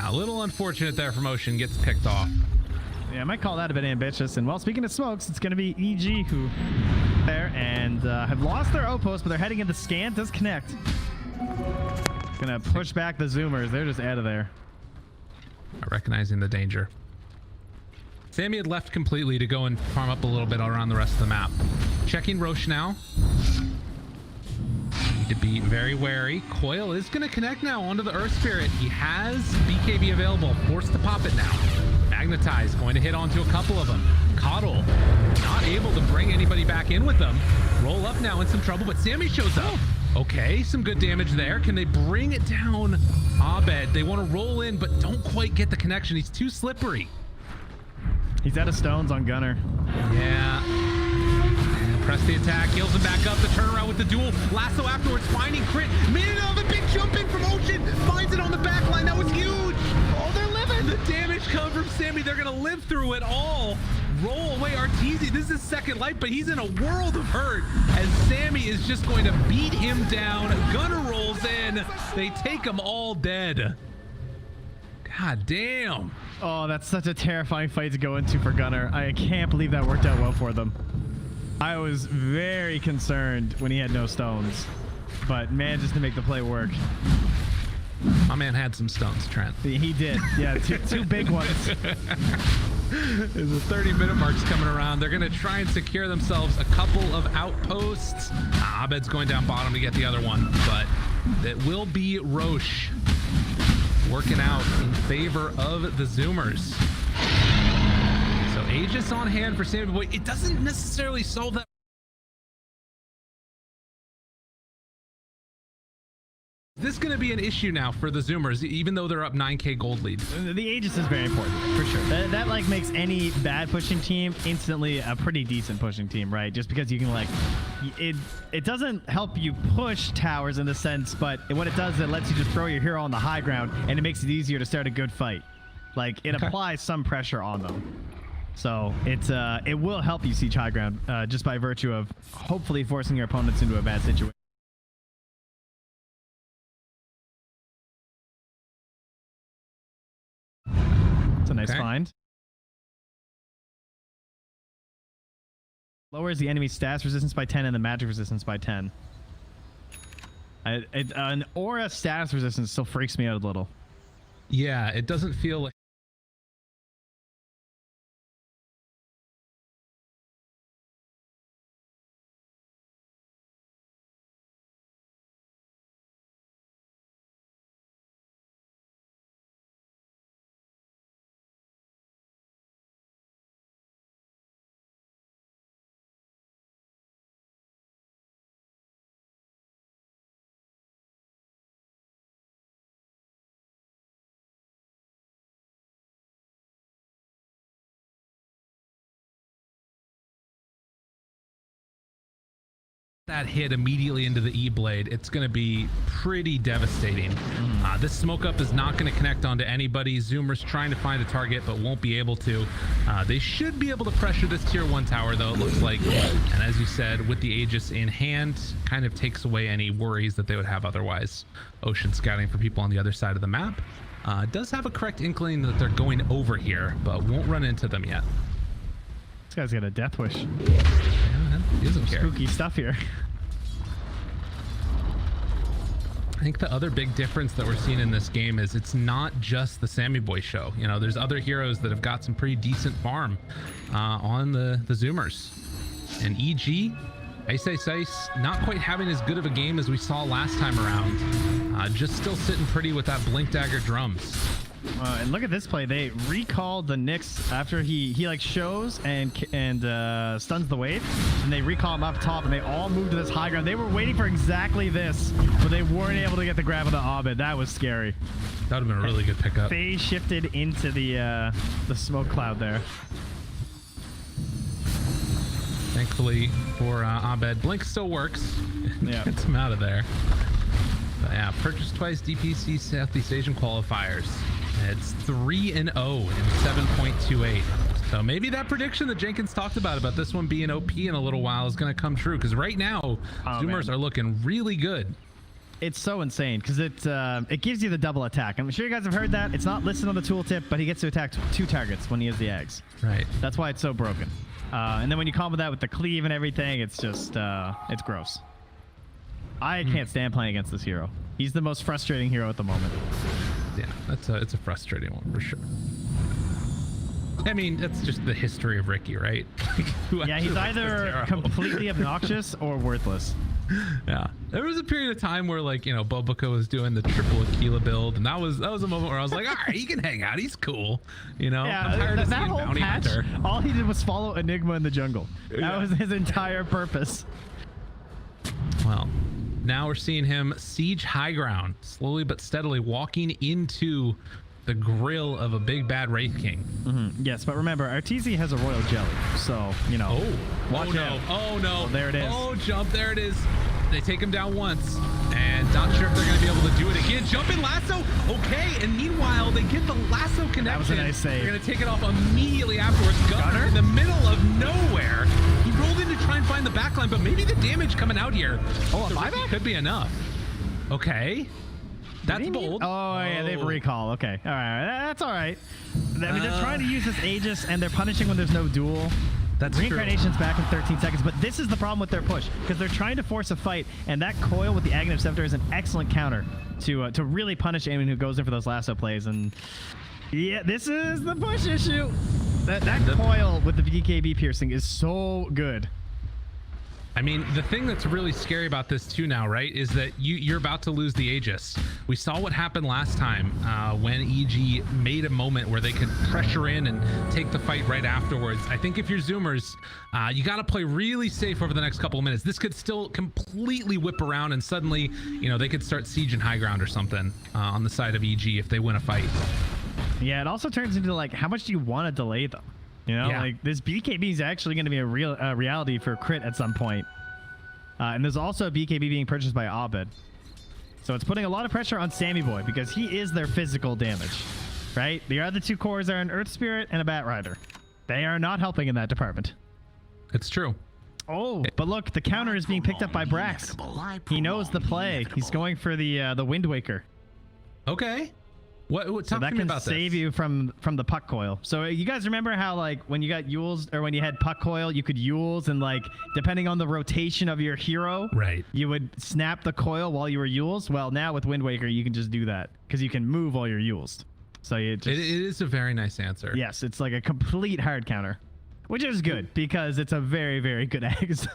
A little unfortunate there from Ocean, gets picked off. Yeah, I might call that a bit ambitious. And well, speaking of smokes, it's going to be EG who there and have lost their outpost, but they're heading into scan. Does connect. Gonna push back the Zoomers. They're just out of there. Recognizing the danger. Sammy had left completely to go and farm up a little bit around the rest of the map. Checking Roche now. Need to be very wary. Coil is going to connect now onto the Earth Spirit. He has BKB available. Forced to pop it now. Magnetize going to hit onto a couple of them. Coddle not able to bring anybody back in with them. Roll up now in some trouble, but Sammy shows up. Okay, some good damage there. Can they bring it down? Abed, they want to roll in, but don't quite get the connection. He's too slippery. He's out of stones on Gunner. Yeah. And press the attack, heals him back up, the turnaround with the duel. Lasso afterwards, finding crit. Minute of a big jump in from Ocean. Finds it on the back line. That was huge. Oh, they're living. The damage coming from Sammy. They're going to live through it all. Roll away Arteezy. This is his second life, but he's in a world of hurt as Sammy is just going to beat him down. Gunner rolls in. They take him all dead. God damn. Oh, that's such a terrifying fight to go into for Gunner. I can't believe that worked out well for them. I was very concerned when he had no stones, but managed to make the play work. My man had some stones, Trent. He did. Yeah, two big ones. As the 30-minute mark's coming around, they're going to try and secure themselves a couple of outposts. Abed's going down bottom to get the other one, but it will be Roche working out in favor of the Zoomers. So Aegis on hand for Sammy Boy. It doesn't necessarily solve that. This is going to be an issue now for the Zoomers, even though they're up 9k gold lead. The Aegis is very important, for sure. That like makes any bad pushing team instantly a pretty decent pushing team, right? Just because you can like, it doesn't help you push towers in the sense, but what it does is it lets you just throw your hero on the high ground, and it makes it easier to start a good fight. Like it applies some pressure on them. So it will help you siege high ground just by virtue of hopefully forcing your opponents into a bad situation. It's a nice find. Lowers the enemy's stats resistance by 10 and the magic resistance by 10. An aura status resistance still freaks me out a little. Yeah, it doesn't feel like... that hit immediately into the E-blade, it's going to be pretty devastating. This smoke up is not going to connect onto anybody. Zoomers trying to find a target, but won't be able to. They should be able to pressure this tier 1 tower, though, it looks like. And as you said, with the Aegis in hand, kind of takes away any worries that they would have otherwise. Ocean scouting for people on the other side of the map. Does have a correct inkling that they're going over here, but won't run into them yet. This guy's got a death wish. Yeah, he doesn't care. Spooky stuff here. I think the other big difference that we're seeing in this game is it's not just the Sammy Boy show. You know, there's other heroes that have got some pretty decent farm on the Zoomers. And EG, Ice, not quite having as good of a game as we saw last time around. Just still sitting pretty with that Blink Dagger drums. And look at this play. They recalled the Nyx after he like shows and stuns the wave, and they recall him up top, and they all move to this high ground. They were waiting for exactly this, but they weren't able to get the grab of the Abed. That was scary. That would have been a really good pickup. Phase shifted into the smoke cloud there. Thankfully for Abed, Blink still works. Yeah, gets him out of there. But yeah, purchased twice DPC Southeast Asian qualifiers. It's 3-0 in 7.28. So maybe that prediction that Jenkins talked about this one being OP in a little while is going to come true, because right now Zoomers are looking really good. it's so insane because it gives you the double attack. I'm sure you guys have heard that. It's not listed on the tooltip, but he gets to attack 2 targets when he has the eggs. Right. That's why it's so broken. And then when you combo that with the cleave and everything, it's just it's gross. I can't stand playing against this hero. He's the most frustrating hero at the moment. Yeah, it's a frustrating one for sure. I mean, that's just the history of Ricky, right? Yeah, he's either completely obnoxious or worthless. Yeah, there was a period of time where, like, you know, Boboka was doing the triple Aquila build, and that was a moment where I was like, all right, he can hang out, he's cool, you know. Yeah, I'm tired of that seeing whole Bounty patch, Hunter. all he did was follow Enigma in the jungle. That Yeah. was his entire purpose. Well, now we're seeing him siege high ground, slowly but steadily walking into the grill of a big bad Wraith King. Yes, but remember, Arteezy has a royal jelly, so, you know. Watch out. Oh no. Oh, there it is. Oh, jump, there it is. They take him down once, and not sure if they're going to be able to do it again. Jumping lasso, okay, and meanwhile, they get the lasso connection. That was a nice save. They're going to take it off immediately afterwards. Gunner in the middle of nowhere. He rolled in to try and find the backline, but maybe the damage coming out here Oh, a buyback? could be enough. Okay. That's bold. Oh, yeah, they have recall. Okay. All right. That's all right. I mean, they're trying to use this Aegis, and they're punishing when there's no duel. That's Reincarnation's back in 13 seconds, but this is the problem with their push, because they're trying to force a fight, and that coil with the Aghanim Scepter is an excellent counter to really punish anyone who goes in for those lasso plays. And yeah, this is the push issue. That coil with the BKB piercing is so good. I mean, the thing that's really scary about this too now, right, is that you're about to lose the Aegis. We saw what happened last time when EG made a moment where they could pressure in and take the fight right afterwards. I think if you're Zoomers, you got to play really safe over the next couple of minutes. This could still completely whip around, and suddenly, you know, they could start sieging high ground or something on the side of EG if they win a fight. Yeah, it also turns into, like, how much do you want to delay them? You know, Yeah. like, this BKB is actually going to be a real reality for crit at some point. And there's also a BKB being purchased by Abed. So it's putting a lot of pressure on Sammy Boy because he is their physical damage, right? The other 2 cores are an Earth Spirit and a Bat Rider. They are not helping in that department. It's true. Oh, but look, the counter is being picked up by Brax. He knows the play. He's going for the Wind Waker. Okay. What So talk that to me can about save this. you from the puck coil. So you guys remember how, like, when you got Yules, or when you had puck coil, you could Yules, and, like, depending on the rotation of your hero, Right. you would snap the coil while you were Yules? Well, now with Wind Waker, you can just do that because you can move while you're Yules. So you just... It is a very nice answer. Yes, it's like a complete hard counter, which is good because it's a very, very good eggs.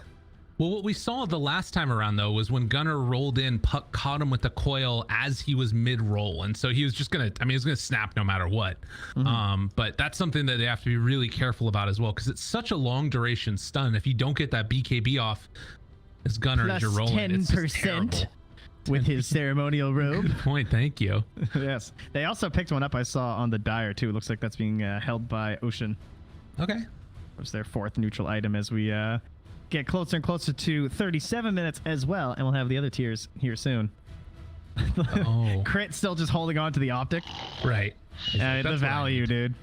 Well, what we saw the last time around, though, was when Gunner rolled in, Puck caught him with the coil as he was mid-roll. And so he was just going to, I mean, he was going to snap no matter what. But that's something that they have to be really careful about as well, because it's such a long duration stun. If you don't get that BKB off as Gunner as you're rolling, it's just terrible. 10% with his ceremonial robe. Good point. Thank you. Yes. They also picked one up I saw on the Dire, too. It looks like that's being held by Ocean. Okay. It was their 4th neutral item as we get closer and closer to 37 minutes as well, and we'll have the other tiers here soon. Oh. Crit still just holding on to the optic. Right. The That's what I value, need. dude.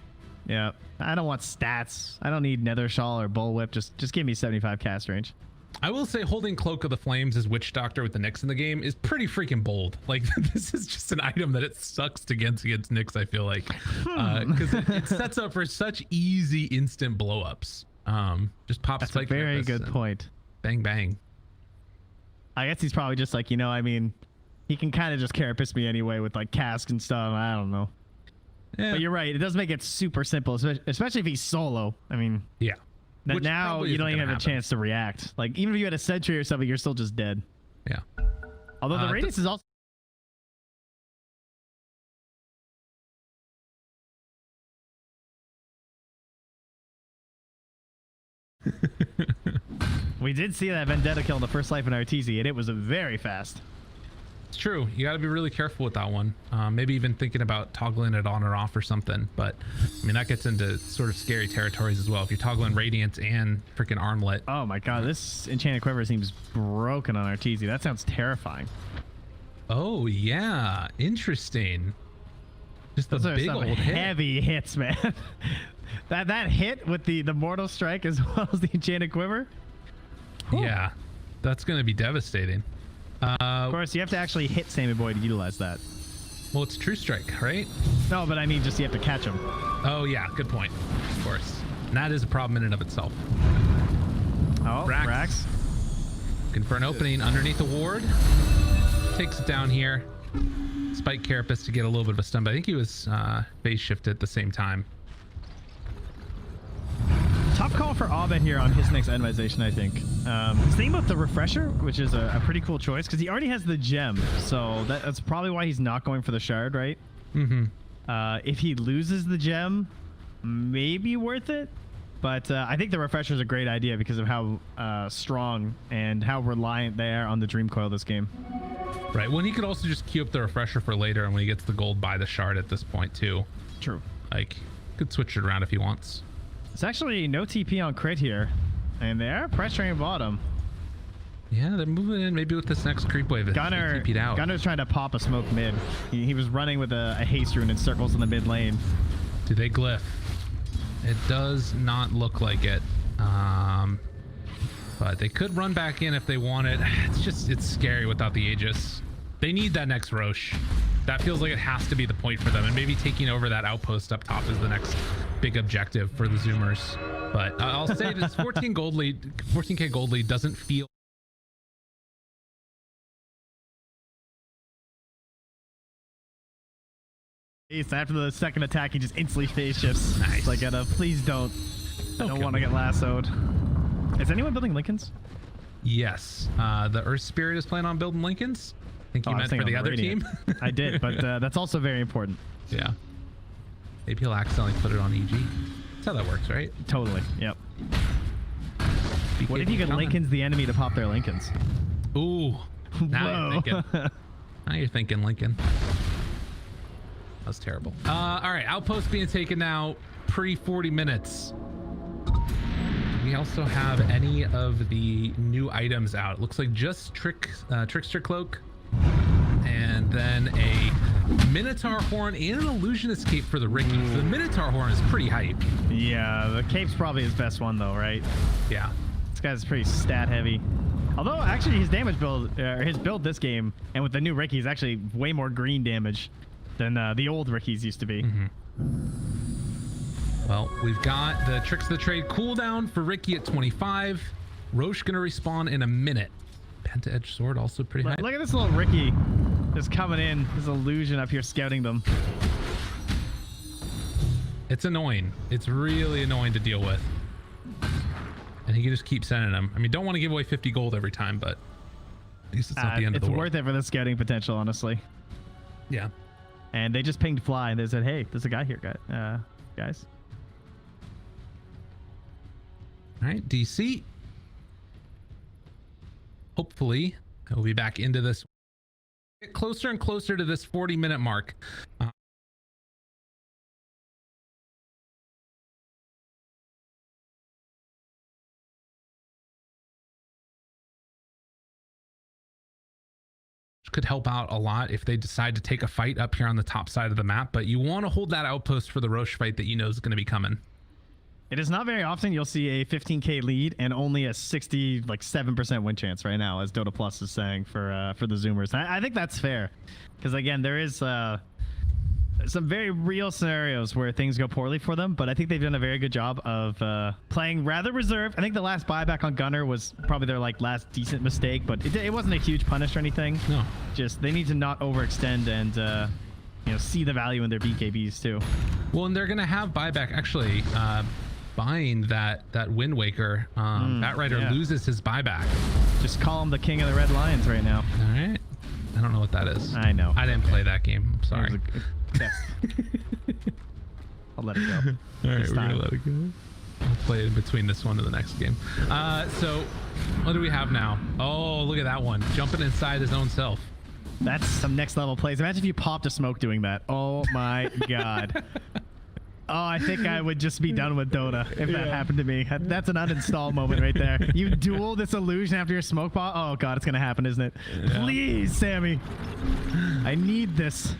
Yeah. I don't want stats. I don't need Nether Shawl or Bullwhip. Just give me 75 cast range. I will say holding Cloak of the Flames as Witch Doctor with the Nyx in the game is pretty freaking bold. Like, this is just an item that it sucks against Nyx, I feel like. Because it sets up for such easy instant blow-ups. Just pop That's a Spike very Tempest good and point. Bang, bang. I guess he's probably just like, you know, I mean, he can kind of just carapace me anyway with, like, cask and stuff. I don't know. Yeah. But you're right. It does make it super simple, especially if he's solo. I mean, Yeah. that Which now probably you isn't don't even gonna have a happen. chance to react. Like, even if you had a sentry or something, you're still just dead. Yeah. Although the radius is also... We did see that Vendetta kill in the first life in Arteezy, and it was very fast. It's true. You got to be really careful with that one. Maybe even thinking about toggling it on or off or something. But, I mean, that gets into sort of scary territories as well. If you're toggling Radiance and freaking Armlet. Oh my god, this Enchanted Quiver seems broken on Arteezy. That sounds terrifying. Oh, yeah. Interesting. Just the Those are big some old hit. heavy hits, man. that hit with the Mortal Strike as well as the Enchanted Quiver. Yeah. That's going to be devastating. Of course, you have to actually hit Sammy Boy to utilize that. Well, it's True Strike, right? No, but I mean, just you have to catch him. Oh, yeah. Good point. Of course. And that is a problem in and of itself. Oh, Rax. Looking for an opening underneath the ward. Takes it down here. Spike Carapace to get a little bit of a stun, but I think he was phase shifted at the same time. Tough call for Abed here on his next itemization, I think. He's thinking about the refresher, which is a pretty cool choice because he already has the gem, so that's probably why he's not going for the shard, right? Mm-hmm. If he loses the gem, maybe worth it, but I think the refresher is a great idea because of how strong and how reliant they are on the Dream Coil this game. Right. Well, he could also just queue up the refresher for later, and when he gets the gold, buy the shard at this point too. True. Like, could switch it around if he wants. It's actually no TP on crit here, and they are pressuring bottom. Yeah, they're moving in maybe with this next creep wave. Gunner, TP'd out. Gunner's trying to pop a smoke mid. He was running with a haste rune in circles in the mid lane. Do they glyph? It does not look like it. But they could run back in if they wanted. It's scary without the Aegis. They need that next Roche. That feels like it has to be the point for them, and maybe taking over that outpost up top is the next big objective for the Zoomers. But I'll say this 14k gold lead doesn't feel. After the second attack, he just instantly phase shifts. Nice. It's like, please don't. I don't want to get lassoed. Is anyone building Lincolns? Yes. The Earth Spirit is planning on building Lincolns. I think you meant for the other team. I did, but that's also very important. Yeah. Maybe he'll accidentally put it on EG. That's how that works, right? Totally. Yep. BK What if you could Lincolns the enemy to pop their Lincolns? Ooh. Now you're thinking. Now you're thinking Lincoln. That's terrible. All right, outpost being taken now pre 40 minutes. Do we also have any of the new items out? It looks like just Trickster Cloak, and then a Minotaur Horn and an Illusion Escape for the Ricky. The Minotaur Horn is pretty hype. Yeah, the Cape's probably his best one though, right? Yeah. This guy's pretty stat heavy. Although actually his damage build, his build this game, and with the new Ricky, is actually way more green damage than the old Rickies used to be. Mm-hmm. Well, we've got the Tricks of the Trade cooldown for Ricky at 25. Roche gonna respawn in a minute. Penta Edge Sword also pretty high. Look at this little Ricky just coming in. This Illusion up here scouting them. It's annoying. It's really annoying to deal with. And he can just keep sending them. I mean, don't want to give away 50 gold every time, but at least it's not the end of the world. It's worth it for the scouting potential, honestly. Yeah. And they just pinged Fly, and they said, hey, there's a guy here, guys. All right, DC. Hopefully, we'll be back into this. Get closer and closer to this 40-minute mark. Could help out a lot if they decide to take a fight up here on the top side of the map, but you want to hold that outpost for the Roche fight that you know is going to be coming. It is not very often you'll see a 15k lead and only a 7% win chance right now, as Dota Plus is saying for the Zoomers. I think that's fair, because again, there is some very real scenarios where things go poorly for them, but I think they've done a very good job of playing rather reserved. I think the last buyback on Gunner was probably their last decent mistake, but it wasn't a huge punish or anything. No, just they need to not overextend and see the value in their BKBs too. Well, and they're gonna have buyback actually. Buying that Wind Waker, Batrider loses his buyback. Just call him the king of the Red Lions right now. All right. I don't know what that is. I know. I didn't play that game. I'm sorry. I'll let it go. All right, we're gonna let it go. I'll play it in between this one and the next game. So what do we have now? Oh, look at that one. Jumping inside his own self. That's some next level plays. Imagine if you popped a smoke doing that. Oh my God. Oh, I think I would just be done with Dota if that happened to me. That's an uninstall moment right there. You duel this illusion after your smoke pop. Oh God, it's gonna happen, isn't it? Yeah. Please, Sammy. I need this.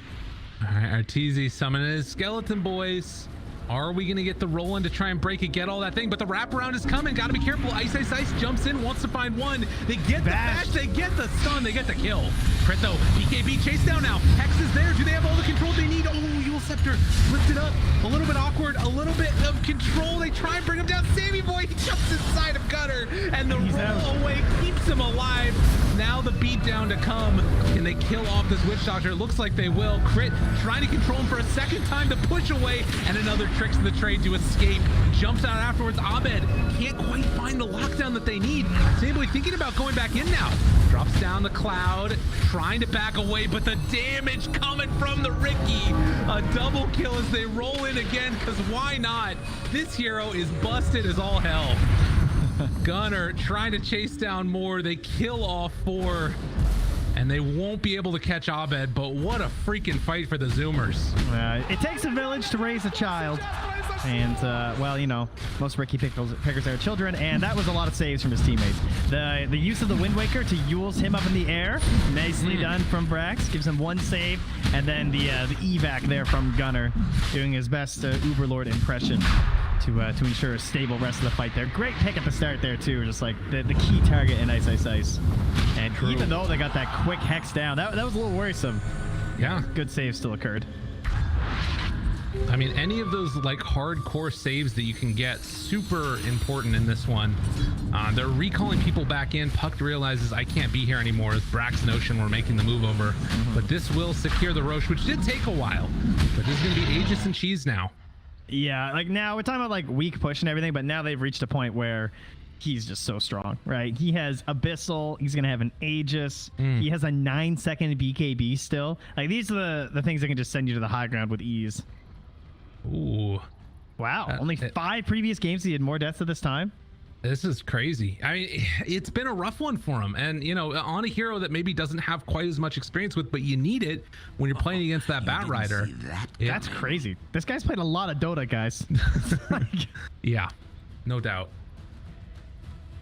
All right, Arteezy summoning his skeleton boys. Are we gonna get the roll in to try and break it, get all that thing? But the wraparound is coming. Gotta be careful. Ice jumps in, wants to find one. They get the bash, they get the stun, they get the kill. Crit though, BKB chase down now. Hex is there. Do they have all the control they need? Oh, Yule Scepter lifted up. A little bit awkward, a little bit of control. They try and bring him down. Sammy Boy, he jumps inside of Gunner, and the roll away keeps him alive. Now the beat down to come. Can they kill off this Witch Doctor? It looks like they will. Crit trying to control him for a second time to push away, and another tricks of the trade to escape. Jumps out afterwards. Abed can't quite find the lockdown that they need. Sammy thinking about going back in now. Drops down the cloud, trying to back away, but the damage coming from the Ricky. A double kill as they roll in again, because why not? This hero is busted as all hell. Gunner trying to chase down more. They kill off 4. And they won't be able to catch Abed, but what a freaking fight for the Zoomers. It takes a village to raise a child. And, well, you know, most Ricky pickers are children, and that was a lot of saves from his teammates. The use of the Wind Waker to Yules him up in the air, nicely done from Brax, gives him 1 save, and then the evac there from Gunner, doing his best Uberlord impression to ensure a stable rest of the fight there. Great pick at the start there, too, just like the key target in Ice. And even though they got that quick Hex down, that was a little worrisome. Yeah. Good save still occurred. I mean, any of those like hardcore saves that you can get, super important in this one. They're recalling people back in. Puck realizes I can't be here anymore as Brax and Ocean were making the move over. But this will secure the Roche, which did take a while. But this is going to be Aegis and Cheese now. Yeah, like now we're talking about like weak push and everything, but now they've reached a point where he's just so strong, right? He has Abyssal. He's going to have an Aegis. He has a 9-second BKB still. Like these are the things that can just send you to the high ground with ease. Ooh. Wow. Only 5 previous games he had more deaths at this time. This is crazy. I mean, it's been a rough one for him. And, you know, on a hero that maybe doesn't have quite as much experience with, but you need it when you're playing against that Bat Rider. That's crazy. This guy's played a lot of Dota, guys. Yeah, no doubt.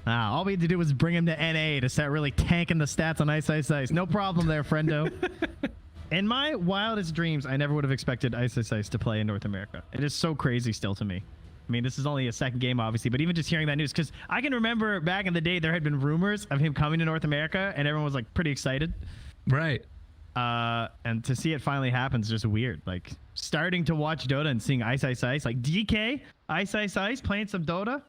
All we had to do was bring him to NA to start really tanking the stats on Ice. No problem there, friendo. In my wildest dreams, I never would have expected Ice to play in North America. It is so crazy still to me. I mean, this is only a second game, obviously, but even just hearing that news, because I can remember back in the day, there had been rumors of him coming to North America, and everyone was like pretty excited. Right. And to see it finally happen is just weird. Like starting to watch Dota and seeing Ice, like DK, Ice playing some Dota.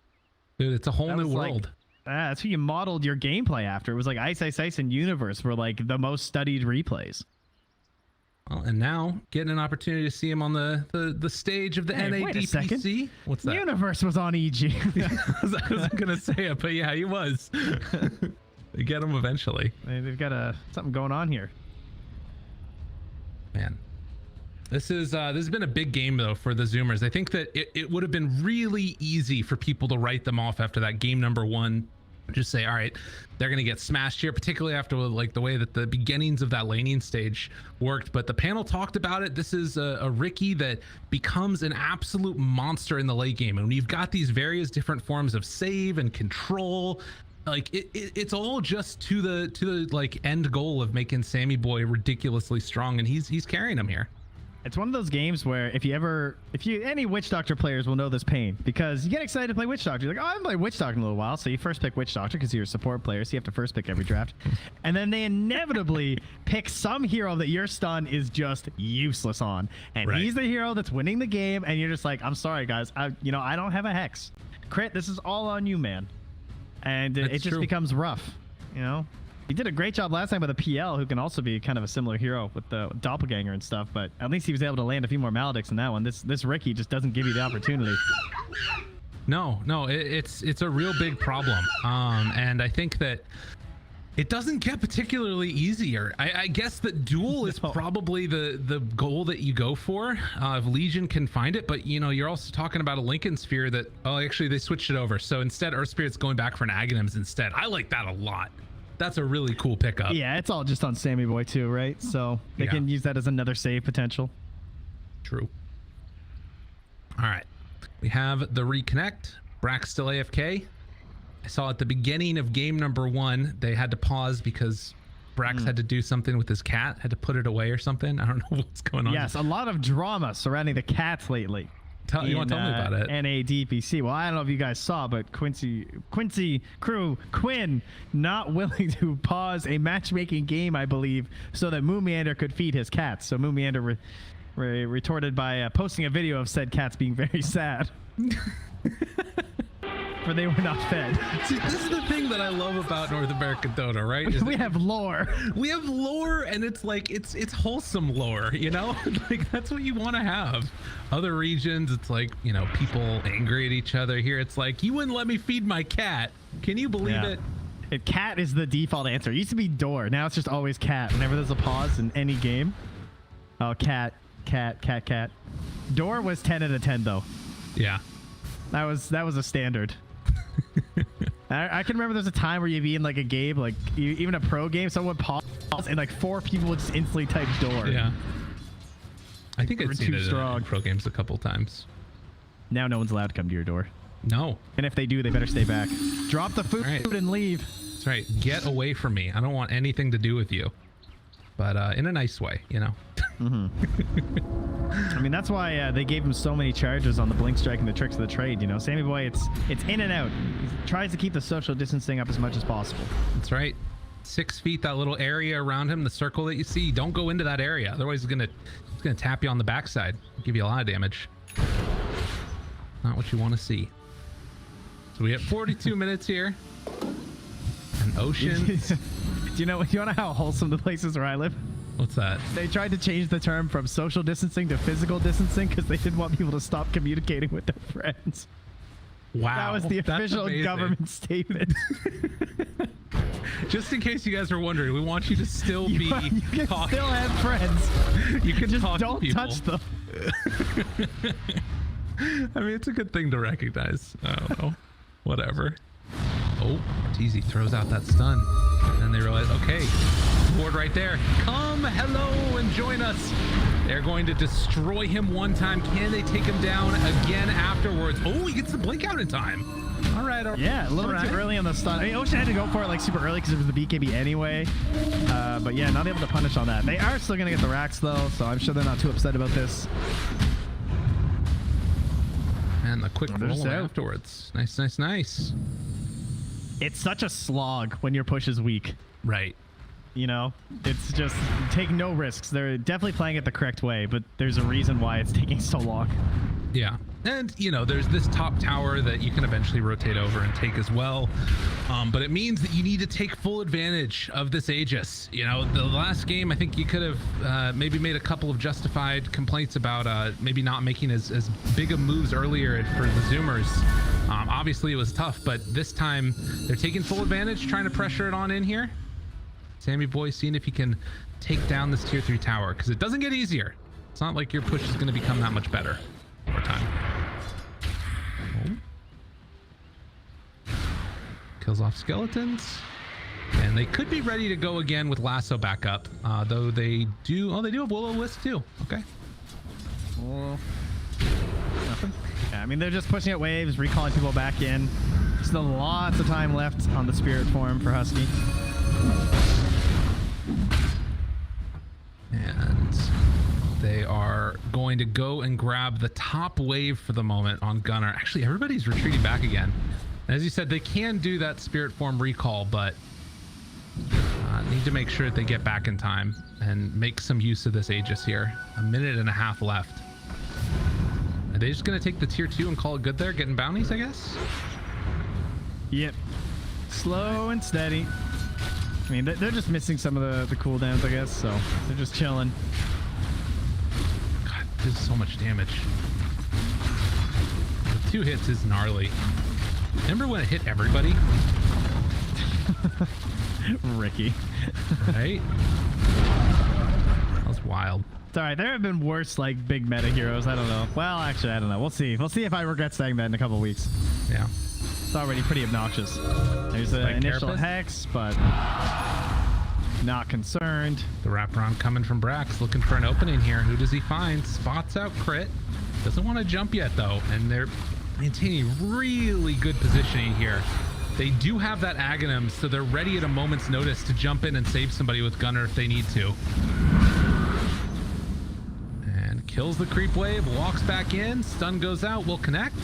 Dude, it's a whole new world. That's who you modeled your gameplay after. It was like Ice and Universe were like the most studied replays. Well, and now getting an opportunity to see him on the stage of the NADPC. What's that? Universe was on EG. I wasn't gonna say it, but yeah, he was. They get him eventually. They've got something going on here. Man, this has been a big game though for the Zoomers. I think that it would have been really easy for people to write them off after that game number 1. Just say, all right, they're gonna get smashed here, particularly after like the way that the beginnings of that laning stage worked. But the panel talked about it. This is a Ricky that becomes an absolute monster in the late game, and when you've got these various different forms of save and control, like it's all just to the like end goal of making Sammy Boy ridiculously strong, and he's carrying him here. It's one of those games where any Witch Doctor players will know this pain, because you get excited to play Witch Doctor. You're like, oh, I haven't played Witch Doctor in a little while. So you first pick Witch Doctor because you're a support player. So you have to first pick every draft. And then they inevitably pick some hero that your stun is just useless on. And he's the hero that's winning the game. And you're just like, I'm sorry, guys. I don't have a Hex. Crit, this is all on you, man. And it just becomes rough, you know? He did a great job last time with a PL, who can also be kind of a similar hero with the doppelganger and stuff, but at least he was able to land a few more Maledicts in that one. This Ricky just doesn't give you the opportunity. No, it's a real big problem. And I think that it doesn't get particularly easier. I guess that duel is probably the goal that you go for if Legion can find it, but you know, you're also talking about a Lincoln Sphere that, oh, actually they switched it over. So instead Earth Spirit's going back for an Aghanims instead. I like that a lot. That's a really cool pickup. Yeah, it's all just on Sammy Boy too, right? So they can use that as another save potential. True. All right. We have the reconnect. Brax still AFK. I saw at the beginning of game number 1, they had to pause because Brax had to do something with his cat, had to put it away or something. I don't know what's going on. Yes, a lot of drama surrounding the cats lately. You want to tell me about it? NADPC. Well, I don't know if you guys saw, but Quincy crew Quinn not willing to pause a matchmaking game, I believe, so that Moon Meander could feed his cats. So Moon Meander retorted by posting a video of said cats being very sad. For they were not fed. See, this is the thing that I love about North American Dota, right? We have lore. We have lore, and it's like it's wholesome lore, you know? Like that's what you want to have. Other regions, it's like, you know, people angry at each other. Here it's like, you wouldn't let me feed my cat. Can you believe it? Cat is the default answer. It used to be door. Now it's just always cat. Whenever there's a pause in any game. Oh, cat. Door was 10 out of 10 though. Yeah. That was a standard. I can remember there's a time where you'd be in like a game, like even a pro game, someone would pause and like 4 people would just instantly type door. Yeah. I think I've seen too it strong. in pro games a couple times. Now no one's allowed to come to your door. No. And if they do, they better stay back. Drop the food and leave. That's right. Get away from me. I don't want anything to do with you. But in a nice way, you know. I mean, that's why they gave him so many charges on the blink strike and the tricks of the trade. You know, Sammy Boy, it's in and out. He tries to keep the social distancing up as much as possible. That's right. 6 feet, that little area around him, the circle that you see. Don't go into that area, otherwise it's gonna tap you on the backside, give you a lot of damage. Not what you want to see. So we have 42 minutes here. And oceans. Do you know how wholesome the place is where I live? What's that? They tried to change the term from social distancing to physical distancing because they didn't want people to stop communicating with their friends. Wow. That was the official government statement. Just in case you guys are wondering, we want you to still you can talking. still have friends. You can just talk don't to people. touch them. I mean, it's a good thing to recognize. I don't know. Whatever. Oh, Teasy throws out that stun. And then they realize, okay, board right there. Come, hello, and join us. They're going to destroy him one time. Can they take him down again afterwards? Oh, he gets the blink out in time. All right. Yeah, a little bit too early on the stun. I mean, Ocean had to go for it like super early because it was the BKB anyway. But yeah, not able to punish on that. They are still going to get the racks though, so I'm sure they're not too upset about this. And the quick roll afterwards. Nice. It's such a slog when your push is weak. Right. You know, it's just take no risks. They're definitely playing it the correct way, but there's a reason why it's taking so long. Yeah. And, you know, there's this top tower that you can eventually rotate over and take as well. But it means that you need to take full advantage of this Aegis. You know, the last game, I think you could have maybe made a couple of justified complaints about maybe not making as big of moves earlier for the Zoomers. Obviously, it was tough, but this time they're taking full advantage, trying to pressure it on in here. Sammy Boy seeing if he can take down this tier 3 tower, because it doesn't get easier. It's not like your push is going to become that much better over time. Oh. Kills off skeletons. And they could be ready to go again with Lasso back up, though they do have Will-O-Wisp too. Okay. Well, nothing. Yeah, I mean, they're just pushing out waves, recalling people back in. Still lots of time left on the spirit form for Husky. And they are going to go and grab the top wave for the moment on Gunnar. Actually, everybody's retreating back again. As you said, they can do that spirit form recall, but need to make sure that they get back in time and make some use of this Aegis here. 1.5 minutes left. Are they just going to take the tier 2 and call it good there, getting bounties, I guess? Yep. Slow and steady. I mean, they're just missing some of the cooldowns, I guess, so they're just chilling. God, this is so much damage. The 2 hits is gnarly. Remember when it hit everybody? Ricky. Right? That was wild. It's all right. There have been worse, like, big meta heroes. I don't know. Well, actually, I don't know. We'll see. We'll see if I regret saying that in a couple of weeks. Yeah. It's already pretty obnoxious. There's an initial hex, but not concerned. The wraparound coming from Brax, looking for an opening here. Who does he find? Spots out Crit. Doesn't want to jump yet, though, and they're maintaining really good positioning here. They do have that Aghanim, so they're ready at a moment's notice to jump in and save somebody with Gunnar if they need to. And kills the creep wave, walks back in, stun goes out, will connect.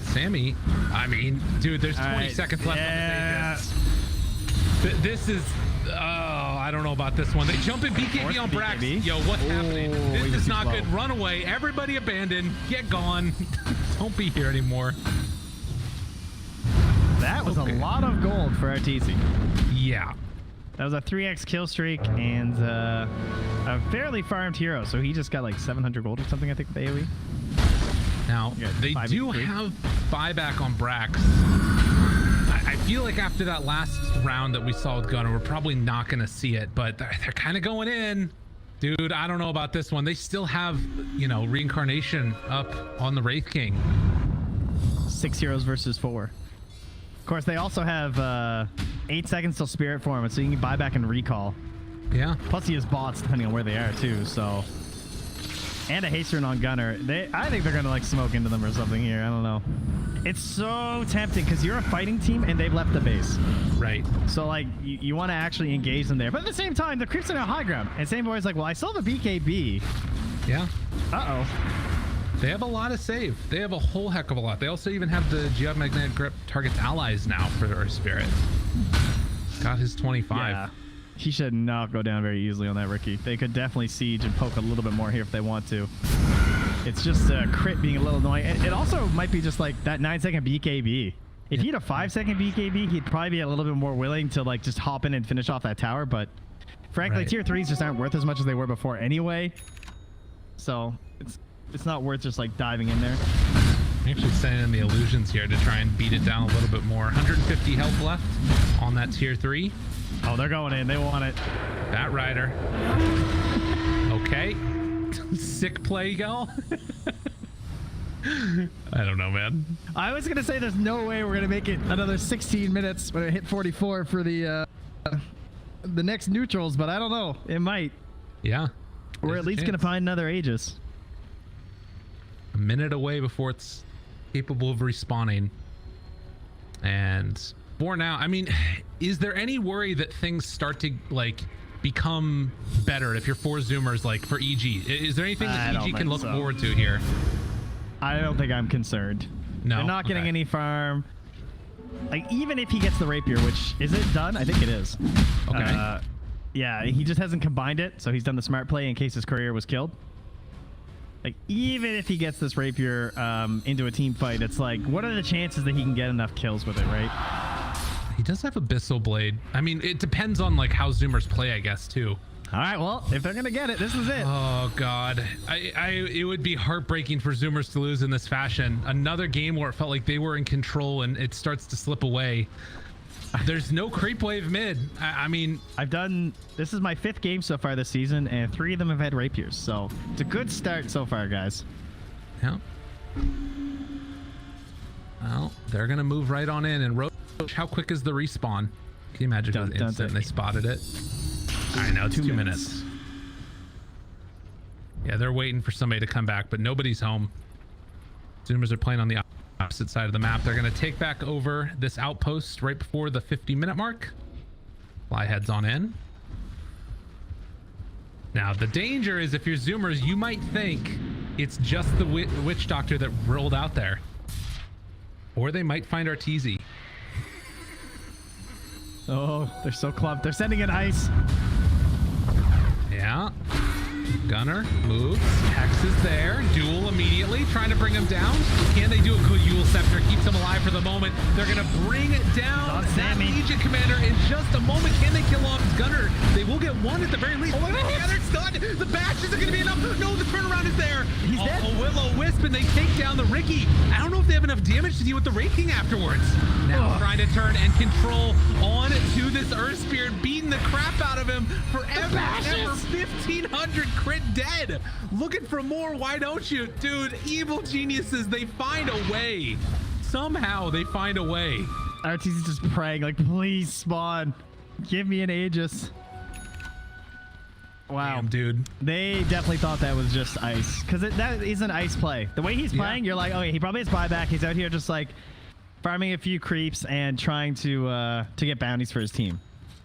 Sammy, I mean, dude, there's 20 seconds left on the Aegis. This is, oh, I don't know about this one. They jump in BKB on Brax. Yo, what's happening? This is not good. Run away. Everybody abandon. Get gone. Don't be here anymore. That was a lot of gold for RTC. Yeah. That was a 3x kill streak and a fairly farmed hero. So he just got like 700 gold or something, I think, with AoE. Now, they do have buyback on Brax. I feel like after that last round that we saw with Gunnar, we're probably not going to see it, but they're kind of going in. Dude, I don't know about this one. They still have, you know, reincarnation up on the Wraith King. 6 heroes versus 4. Of course, they also have 8 seconds till Spirit Form, so you can buy back and recall. Yeah. Plus, he has bots depending on where they are too. So, and a haste rune on Gunner. I think they're gonna like smoke into them or something here. I don't know. It's so tempting because you're a fighting team and they've left the base. Right. So like you want to actually engage them there, but at the same time, the creeps are on high ground. And Same Boy's like, well, I still have a BKB. Yeah. Uh oh. They have a lot of save. They have a whole heck of a lot. They also even have the Geomagnetic Grip targets allies now for our Spirit. Got his 25. Yeah. He should not go down very easily on that Ricky. They could definitely siege and poke a little bit more here if they want to. It's just crit being a little annoying. It also might be just like that 9-second BKB. If he had a 5-second BKB, he'd probably be a little bit more willing to like just hop in and finish off that tower. But frankly, tier 3s just aren't worth as much as they were before anyway. So it's not worth just like diving in there. I'm actually sending in the illusions here to try and beat it down a little bit more. 150 health left on that tier 3. Oh, they're going in. They want it. Bat Rider. Okay. Sick play, y'all. I don't know, man. I was going to say there's no way we're going to make it another 16 minutes when it hit 44 for the next neutrals, but I don't know. It might. Yeah. We're at least going to find another Aegis. A minute away before it's capable of respawning. And for now, I mean, is there any worry that things start to like become better if you're 4 zoomers like for EG? Is there anything that EG can look forward to here? I don't think I'm concerned. No. They're not getting any farm. Like, even if he gets the rapier, which is it done? I think it is. Okay. Yeah, he just hasn't combined it, so he's done the smart play in case his courier was killed. Like, even if he gets this rapier into a team fight, it's like, what are the chances that he can get enough kills with it, right? He does have Abyssal Blade. I mean, it depends on like how zoomers play, I guess, too. All right, well, if they're gonna get it, this is it. Oh God, it would be heartbreaking for zoomers to lose in this fashion. Another game where it felt like they were in control and it starts to slip away. There's no creep wave mid. I mean, this is my 5th game so far this season, and 3 of them have had rapiers, so it's a good start so far, guys. Yeah. Well, they're gonna move right on in. And Roach, how quick is the respawn? Can you imagine how instant they spotted it? I know, it's 2 minutes. Yeah, they're waiting for somebody to come back, but nobody's home. Zoomers are playing on the opposite side of the map. They're going to take back over this outpost right before the 50-minute mark. Fly heads on in. Now, the danger is if you're zoomers, you might think it's just the witch doctor that rolled out there. Or they might find Arteezy. Oh, they're so clumped. They're sending in ice. Yeah. Gunner moves. Hex is there. Duel immediately, trying to bring him down. Can they do a good Yule Scepter? Keeps him alive for the moment. They're going to bring it down. That Legion Commander in just a moment. Can they kill off Gunner? They will get one at the very least. Oh, yeah, they're stunned. The bash isn't going to be enough. No, the turnaround is there. He's dead. A Will-O-Wisp, and they take down the Ricky. I don't know if they have enough damage to deal with the Wraith King afterwards. Now trying to turn and control on to this Earth Spirit, beating the crap out of him forever. 1,500 crit dead. Looking for more. Why don't you? Dude, evil geniuses, they find a way. Somehow they find a way. RTC's just praying, like, please spawn. Give me an Aegis. Wow. Damn, dude. They definitely thought that was just ice. Because that is an ice play. The way he's playing, you're like, okay, he probably has buyback. He's out here just like farming a few creeps and trying to get bounties for his team.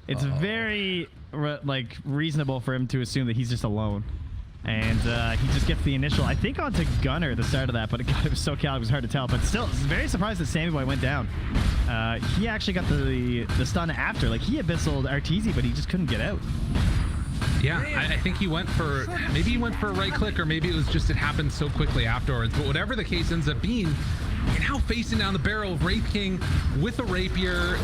It's very like reasonable for him to assume that he's just alone. And he just gets the initial, I think, onto Gunner at the start of that, but it was so cal, it was hard to tell. But still, very surprised that Sammy Boy went down. He actually got the stun after. Like, he abyssaled Arteezy, but he just couldn't get out. Yeah, I think he went for, maybe he went for a right click, or maybe it was just it happened so quickly afterwards. But whatever the case ends up being, you're now facing down the barrel of Wraith King with a rapier.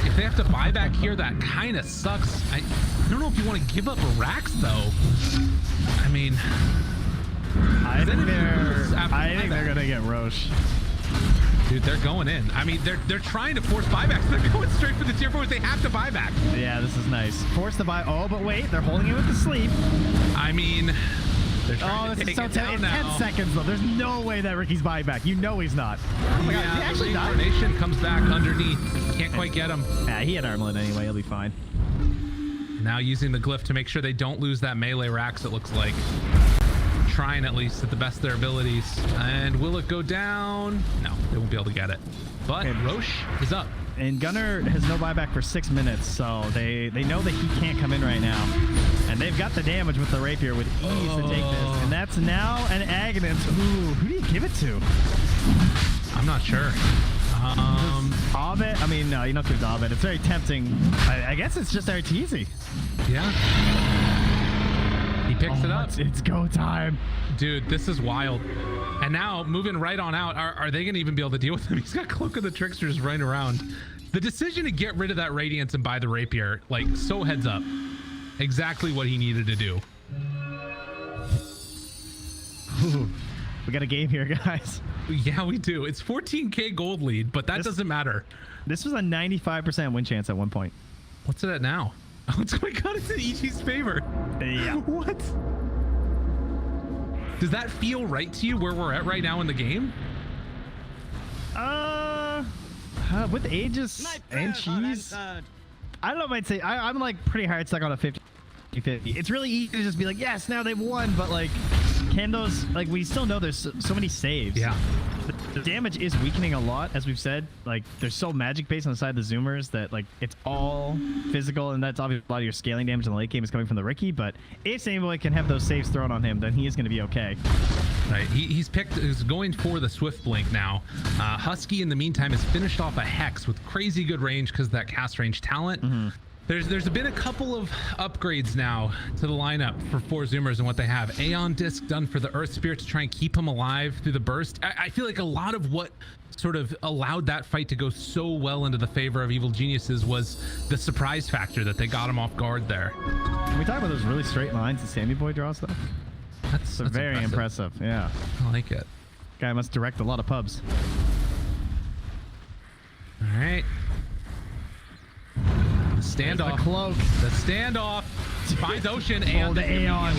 If they have to buy back here, that kind of sucks. I don't know if you want to give up a Rax, though. I mean, I think they're gonna get Roche. Dude, they're going in. I mean, they're trying to force buybacks. They're going straight for the tier 4s. They have to buy back. Yeah, this is nice. Force the buy. Oh, but wait, they're holding it with the sleep. I mean, they're trying to this take is so it down now. 10 seconds though. There's no way that Ricky's buyback. You know he's not. Oh my God, he actually died. Nation comes back underneath. Can't quite get him. Yeah, he had armlet anyway. He'll be fine. Now using the glyph to make sure they don't lose that melee Rax, it looks like. Trying at least at the best of their abilities. And will it go down? No, they won't be able to get it. But Roche is up. And Gunner has no buyback for 6 minutes, so they know that he can't come in right now. And they've got the damage with the rapier with ease to take this. And that's now an Aghanim. Ooh, who do you give it to? I'm not sure. Ovid? I mean, no, you don't give it to Ovid. It's very tempting. I guess it's just Arteezy. Yeah. He picks it up. It's go time. Dude, this is wild. And now, moving right on out, are they going to even be able to deal with him? He's got Cloak of the Tricksters running around. The decision to get rid of that Radiance and buy the Rapier, like, so heads up. Exactly what he needed to do. Ooh, we got a game here, guys. Yeah, we do. It's 14K gold lead, but that doesn't matter. This was a 95% win chance at one point. What's it at now? Oh my God, it's in EG's favor. Yeah. What? Does that feel right to you where we're at right now in the game? With Aegis and Cheese, I don't know if I'd say, I'm like pretty hard stuck on a 50-50. It's really easy to just be like, yes, now they've won, but like, can those, like, we still know there's so many saves. Yeah. The damage is weakening a lot, as we've said. Like, there's so magic based on the side of the Zoomers that, like, it's all physical, and that's obviously a lot of your scaling damage in the late game is coming from the Ricky. But if Sammy Boy can have those saves thrown on him, then he is going to be okay. Right, he's going for the Swift Blink now. Husky, in the meantime, has finished off a Hex with crazy good range because of that cast range talent. Mm-hmm. There's been a couple of upgrades now to the lineup for 4 Zoomers and what they have. Aeon Disc done for the Earth Spirit to try and keep him alive through the burst. I feel like a lot of what sort of allowed that fight to go so well into the favor of Evil Geniuses was the surprise factor that they got him off guard there. Can we talk about those really straight lines that Sammy Boy draws, though? That's very impressive. Yeah. I like it. Guy must direct a lot of pubs. All right. The standoff. The cloak. The standoff. Finds Ocean and the Aeon.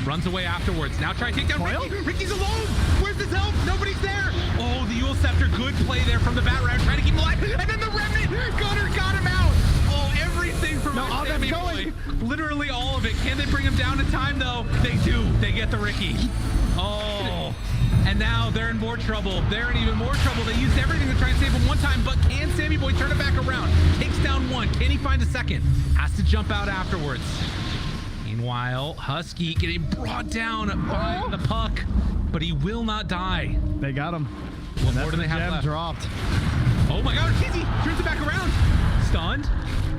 Runs away afterwards. Now try to take down Ricky. Ricky's alone. Where's his help? Nobody's there. Oh, the Yule Scepter. Good play there from the Bat Round. Trying to keep him alive. And then the Remnant. Gunner got him out. Oh, everything from Sammy Boy. Literally all of it. Can they bring him down in time, though? They do. They get the Ricky. Oh. And now they're in more trouble. They're in even more trouble. They used everything to try and save him one time, but can Sammy Boy turn it back around? Takes down one. Can he find a second? Has to jump out afterwards. Meanwhile, Husky getting brought down by the puck, but he will not die. They got him. What more do they have left? Dropped. Oh my God, Kizzy turns it back around. Stunned.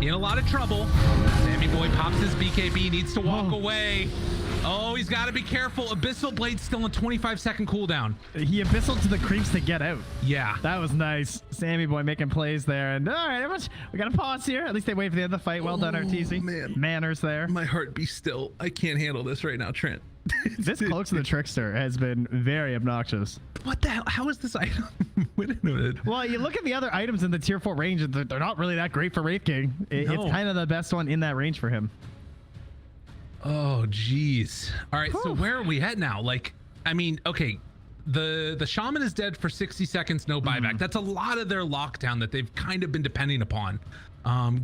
In a lot of trouble. Sammy Boy pops his BKB, needs to walk away. Oh, he's got to be careful. Abyssal Blade's still on 25-second cooldown. He abyssal to the creeps to get out. Yeah. That was nice. Sammy Boy making plays there. And all right, everyone, we got to pause here. At least they wait for the end of the fight. Well done, Arteezy. Man. Manners there. My heart be still. I can't handle this right now, Trent. This Cloaks of the Trickster has been very obnoxious. What the hell? How is this item? Well, you look at the other items in the tier 4 range, and they're not really that great for Wraith King. It's kind of the best one in that range for him. Oh, geez. All right, so where are we at now? Like, I mean, okay, the Shaman is dead for 60 seconds, no buyback. That's a lot of their lockdown that they've kind of been depending upon.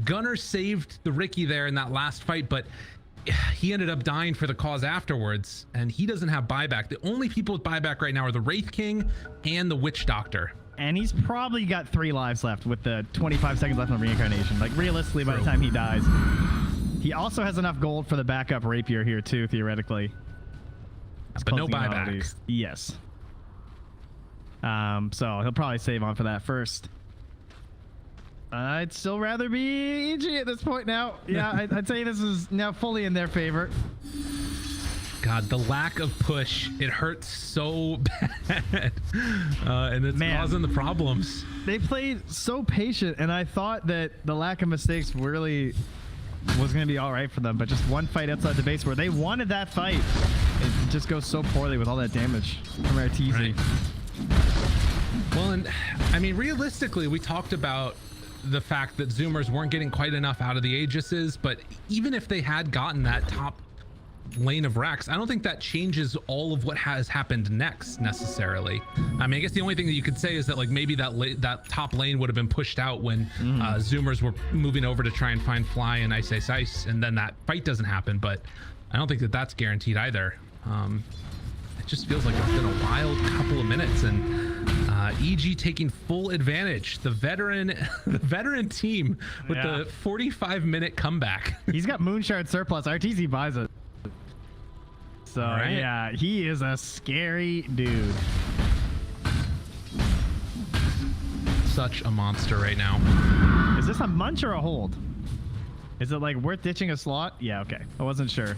Gunner saved the Ricky there in that last fight, but he ended up dying for the cause afterwards, and he doesn't have buyback. The only people with buyback right now are the Wraith King and the Witch Doctor. And he's probably got 3 lives left with the 25 seconds left on Reincarnation. Like, realistically, by the time he dies. He also has enough gold for the backup rapier here, too, theoretically. but no closing in buyback. at least. Yes. So he'll probably save on for that first. I'd still rather be EG at this point now. Yeah, I'd say this is now fully in their favor. God, the lack of push, it hurts so bad. And it's causing the problems. They played so patient, and I thought that the lack of mistakes really was going to be all right for them, but just one fight outside the base where they wanted that fight, it just goes so poorly with all that damage from RTZ. Right. Well, and I mean, realistically, we talked about the fact that Zoomers weren't getting quite enough out of the Aegises, but even if they had gotten that top lane of racks, I don't think that changes all of what has happened next necessarily. I mean, I guess the only thing that you could say is that like maybe that top lane would have been pushed out when Zoomers were moving over to try and find Fly and Ice, and then that fight doesn't happen, but I don't think that that's guaranteed either. It just feels like it's been a wild couple of minutes, and EG taking full advantage. The veteran team with the 45-minute comeback. He's got Moonshard surplus. RTZ buys it. So yeah, he is a scary dude. Such a monster right now. Is this a munch or a hold? Is it like worth ditching a slot? Yeah, okay. I wasn't sure.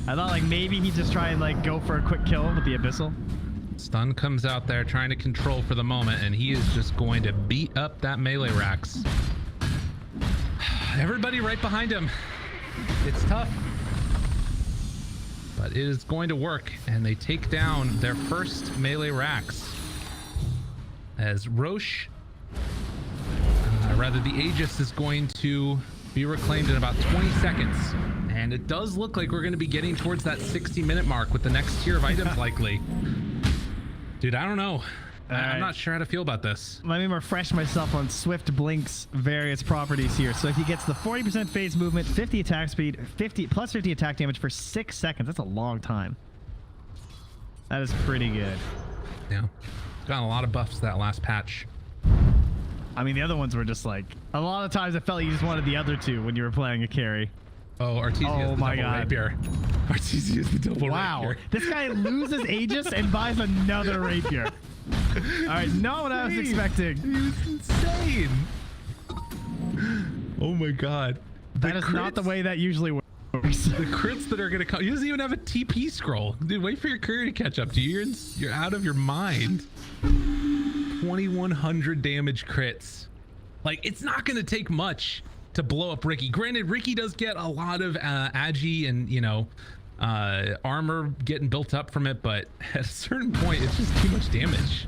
I thought like maybe he'd just try and like go for a quick kill with the Abyssal. Stun comes out there trying to control for the moment, and he is just going to beat up that melee racks. Everybody right behind him. It's tough, but it is going to work, and they take down their first melee racks as Roche, rather the Aegis, is going to be reclaimed in about 20 seconds. And it does look like we're going to be getting towards that 60-minute mark with the next tier of items likely. Dude, I don't know. I'm not sure how to feel about this. Let me refresh myself on Swift Blink's various properties here. So if he gets the 40% phase movement, 50 attack speed, 50 attack damage for 6 seconds, that's a long time. That is pretty good. Yeah. Got a lot of buffs that last patch. I mean, the other ones were just like, a lot of times I felt like you just wanted the other two when you were playing a carry. Oh, Artesia is the double rapier. Artesia is the double rapier. Wow. This guy loses Aegis and buys another rapier. All right, not what I was expecting. He was insane. Oh my god. That is not the way that usually works. The crits that are going to come. He doesn't even have a TP scroll. Dude, wait for your career to catch up to you. You're out of your mind. 2100 damage crits. Like, it's not going to take much to blow up Ricky. Granted, Ricky does get a lot of agi and, you know, armor getting built up from it, but at a certain point, it's just too much damage.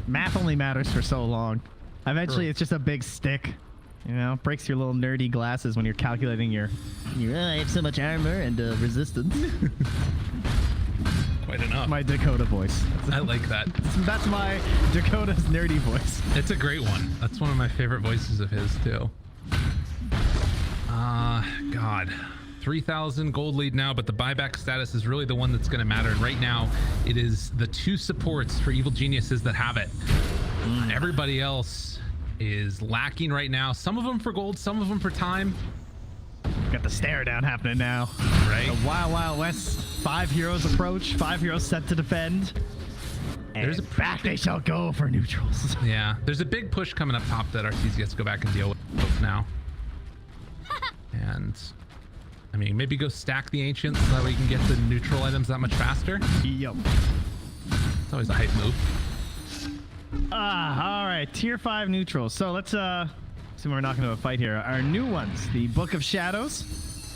Math only matters for so long. Eventually, it's just a big stick. You know, breaks your little nerdy glasses when you're calculating your I have so much armor and resistance. Quite enough. My Dakota voice. I like that. That's my Dakota's nerdy voice. It's a great one. That's one of my favorite voices of his too. God. 3,000 gold lead now, but the buyback status is really the one that's going to matter. And right now, it is the two supports for Evil Geniuses that have it. Everybody else is lacking right now. Some of them for gold, some of them for time. Got the stare down happening now. Right. The Wild Wild West 5 heroes approach, 5 heroes set to defend. And there's back they shall go for neutrals. Yeah, there's a big push coming up top that Artesia has to go back and deal with now. And I mean, maybe go stack the ancients so that way you can get the neutral items that much faster. Yup. It's always a hype move. All right, tier 5 neutrals. So let's see, we're not going to a fight here. Our new ones: the Book of Shadows,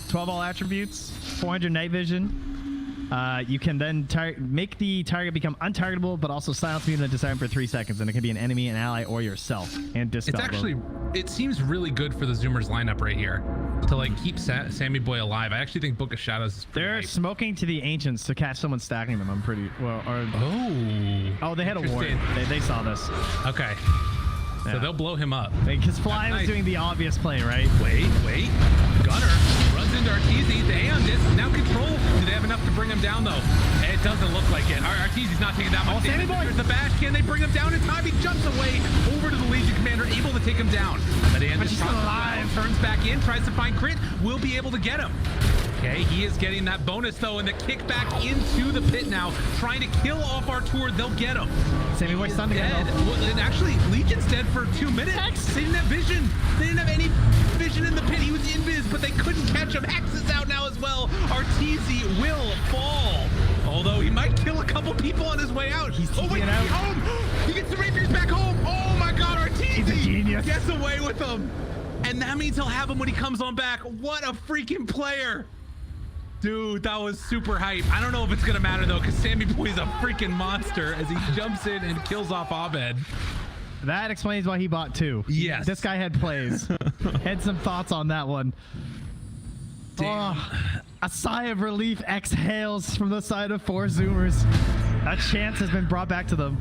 12 all attributes, 400 night vision. You can then make the target become untargetable, but also silence mutant and disarm for 3 seconds, and it can be an enemy, an ally, or yourself. And dispel. It's actually, it seems really good for the Zoomers lineup right here to like keep Sammy Boy alive. I actually think Book of Shadows is pretty They're hype. Smoking to the ancients to catch someone stacking them. I'm pretty well. Or, oh, they had a ward. They saw this. Okay. So they'll blow him up. Because Fly was doing the obvious play, right? Wait. Gunner runs into Artesia. The Aeon Disc now control. Do they have enough to bring him down, though? It doesn't look like it. Artesia's not taking that much damage. There's the bash. Can they bring him down in time? He jumps away over to the Legion Commander, able to take him down. But Aeon Disc alive. Turns back in, tries to find crit. Will be able to get him. Okay, he is getting that bonus though, and the kickback into the pit now, trying to kill off Artur. They'll get him. Sammy Boy's stunned again. Dead. Well, and actually, Legion's dead for 2 minutes. They didn't have vision. They didn't have any vision in the pit. He was invis, but they couldn't catch him. Hex is out now as well. Arteezy will fall. Although he might kill a couple people on his way out. He's oh wait, TPing out. he's home. He gets the rapiers back home. Oh my God, Arteezy He's a genius. gets away with them. And that means he'll have him when he comes on back. What a freaking player. Dude, that was super hype. I don't know if it's gonna matter though, because Sammy Boy's a freaking monster as he jumps in and kills off Abed. That explains why he bought 2. Yes. This guy had plays. Had some thoughts on that one. Damn. Oh, a sigh of relief exhales from the side of 4 Zoomers. A chance has been brought back to them.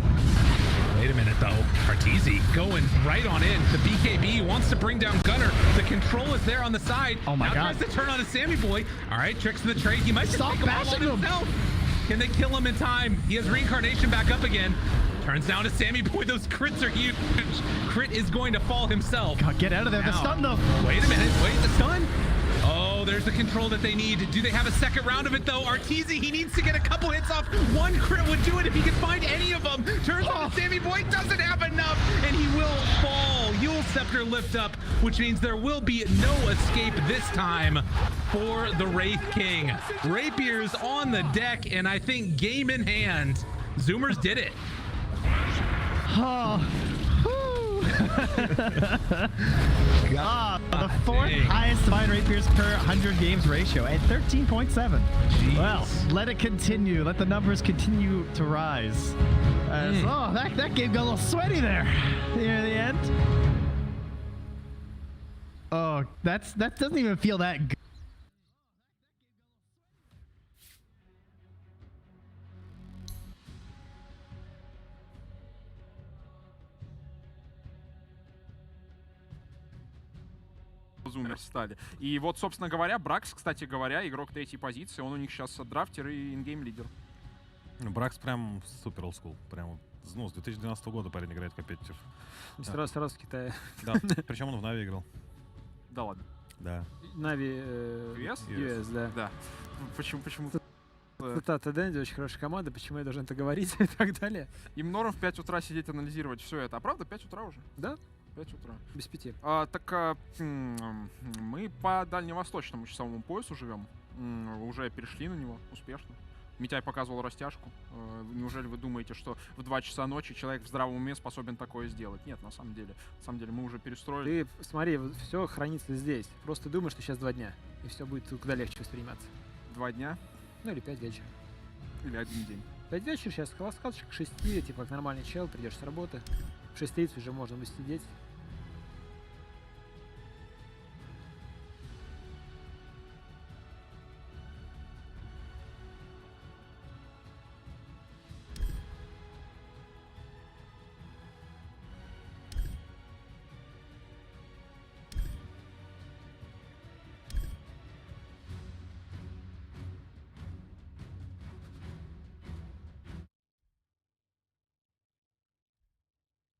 Wait a minute though. Arteezy going right on in. The BKB wants to bring down Gunner. The control is there on the side. Oh my now God. tries to turn on a Sammy Boy. All right, tricks to the trade. He might just Stop take him all on bashing him. himself. Can they kill him in time? He has reincarnation back up again. Turns down to Sammy Boy. Those crits are huge. Crit is going to fall himself. God, get out of there. The Now. stun though. Wait a minute. Wait, the stun. Oh, there's the control that they need. Do they have a second round of it though? Arteezy, he needs to get a couple hits off. 1 crit would do it if he can find any of them. Turns on to Sammy Boy, doesn't have enough, and he will fall. Yule Scepter lift up, which means there will be no escape this time for the Wraith King. Rapiers on the deck, and I think game in hand. Zoomers did it. Oh. The 4th dang. highest Divine Rapiers per 100 games ratio at 13.7. Jeez. Well, let it continue. Let the numbers continue to rise. Oh, that game got a little sweaty there near the end. Oh, that doesn't even feel that good. Зумер стали. И вот, собственно говоря, Бракс, кстати говоря, игрок 3-й позиции, он у них сейчас драфтер и ингейм лидер. Бракс прям супер олдскул. Прям ну, с 2012 года парень играет в компетитив. Сразу в Китае. Да, причем он в Нави играл. Да ладно. Да. Нави US? US, да. Да. Почему? Цитата Дэнди, очень хорошая команда, почему я должен это говорить и так далее. Им норм в 5 утра сидеть анализировать все это. А правда, 5 утра уже? Да? 5 утра. Без 5. Мы по дальневосточному часовому поясу живем. Уже перешли на него успешно. Митяй показывал растяжку. Неужели вы думаете, что в 2 часа ночи человек в здравом уме способен такое сделать? Нет, на самом деле. На самом деле мы уже перестроили. Ты смотри, все хранится здесь. Просто думай, что сейчас 2 дня. И все будет куда легче восприниматься. 2 дня Ну или 5 вечера. или 1 день. 5 вечера, сейчас скачка к 6, типа как нормальный чел, придешь с работы. В 6:30 уже можно будет сидеть.